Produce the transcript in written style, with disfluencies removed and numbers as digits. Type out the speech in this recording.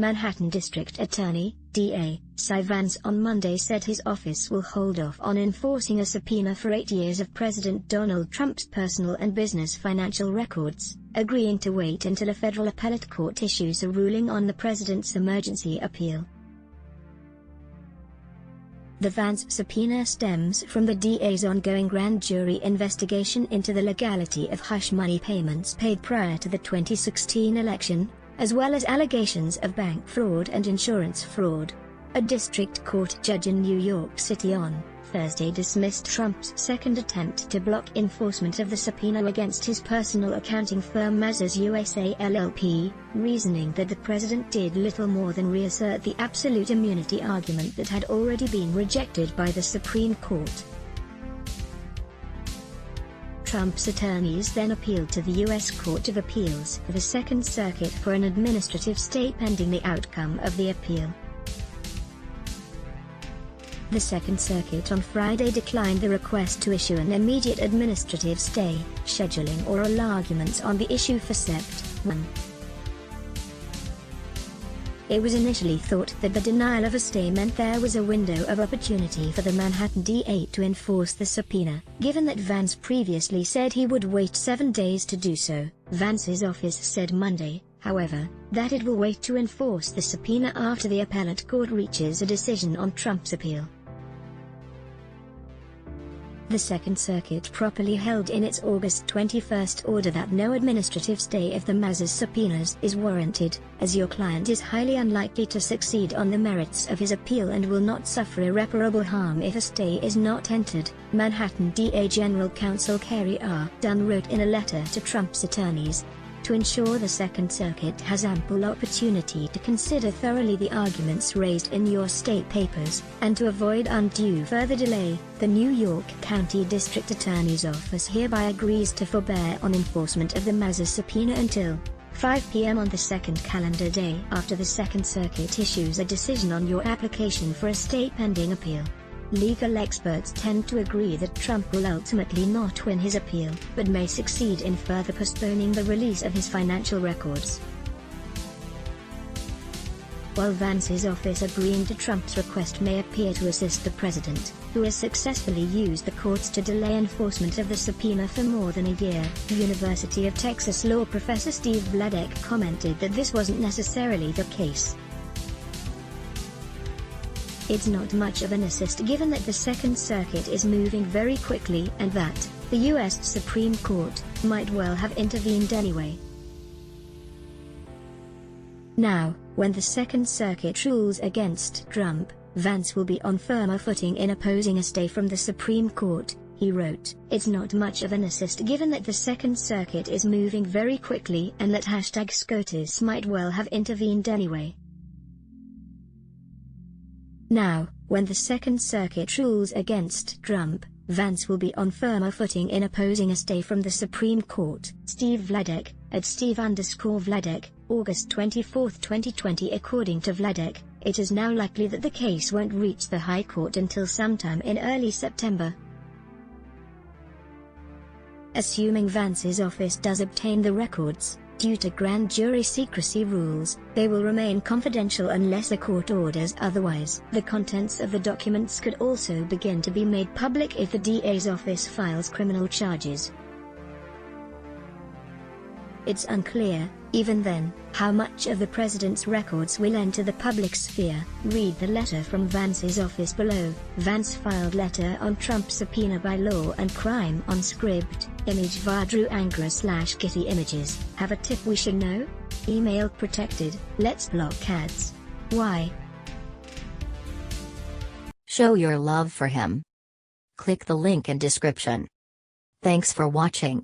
Manhattan District Attorney, DA, Cy Vance on Monday said his office will hold off on enforcing a subpoena for 8 years of President Donald Trump's personal and business financial records, agreeing to wait until a federal appellate court issues a ruling on the president's emergency appeal. The Vance subpoena stems from the DA's ongoing grand jury investigation into the legality of hush money payments paid prior to the 2016 election, as well as allegations of bank fraud and insurance fraud. A district court judge in New York City on Thursday dismissed Trump's second attempt to block enforcement of the subpoena against his personal accounting firm Mazars USA LLP, reasoning that the president did little more than reassert the absolute immunity argument that had already been rejected by the Supreme Court. Trump's attorneys then appealed to the U.S. Court of Appeals for the Second Circuit for an administrative stay pending the outcome of the appeal. The Second Circuit on Friday declined the request to issue an immediate administrative stay, scheduling oral arguments on the issue for Sept. 1. It was initially thought that the denial of a stay meant there was a window of opportunity for the Manhattan DA to enforce the subpoena, given that Vance previously said he would wait 7 days to do so. Vance's office said Monday, however, that it will wait to enforce the subpoena after the appellate court reaches a decision on Trump's appeal. The Second Circuit properly held in its August 21 order that no administrative stay of the Mazars subpoenas is warranted, as your client is highly unlikely to succeed on the merits of his appeal and will not suffer irreparable harm if a stay is not entered, Manhattan DA General Counsel Kerry R. Dunn wrote in a letter to Trump's attorneys. To ensure the Second Circuit has ample opportunity to consider thoroughly the arguments raised in your state papers, and to avoid undue further delay, the New York County District Attorney's Office hereby agrees to forbear on enforcement of the Mazars subpoena until 5 p.m. on the second calendar day after the Second Circuit issues a decision on your application for a stay pending appeal. Legal experts tend to agree that Trump will ultimately not win his appeal, but may succeed in further postponing the release of his financial records. While Vance's office agreeing to Trump's request may appear to assist the president, who has successfully used the courts to delay enforcement of the subpoena for more than a year, University of Texas law professor Steve Vladek commented that this wasn't necessarily the case. It's not much of an assist given that the Second Circuit is moving very quickly and that the U.S. Supreme Court might well have intervened anyway. Now, when the Second Circuit rules against Trump, Vance will be on firmer footing in opposing a stay from the Supreme Court, he wrote. It's not much of an assist given that the Second Circuit is moving very quickly and that #SCOTUS might well have intervened anyway. Now, when the Second Circuit rules against Trump, Vance will be on firmer footing in opposing a stay from the Supreme Court. Steve Vladek, at Steve_Vladek, August 24, 2020. According to Vladek, it is now likely that the case won't reach the High Court until sometime in early September. Assuming Vance's office does obtain the records, due to grand jury secrecy rules, they will remain confidential unless a court orders otherwise. The contents of the documents could also begin to be made public if the DA's office files criminal charges. It's unclear, even then, how much of the president's records will enter the public sphere. Read the letter from Vance's office below. Vance filed letter on Trump subpoena by Law and Crime on Scribd, image via Drew Angra/Getty Images. Have a tip we should know? Email protected. Let's block ads. Why? Show your love for him. Click the link in description. Thanks for watching.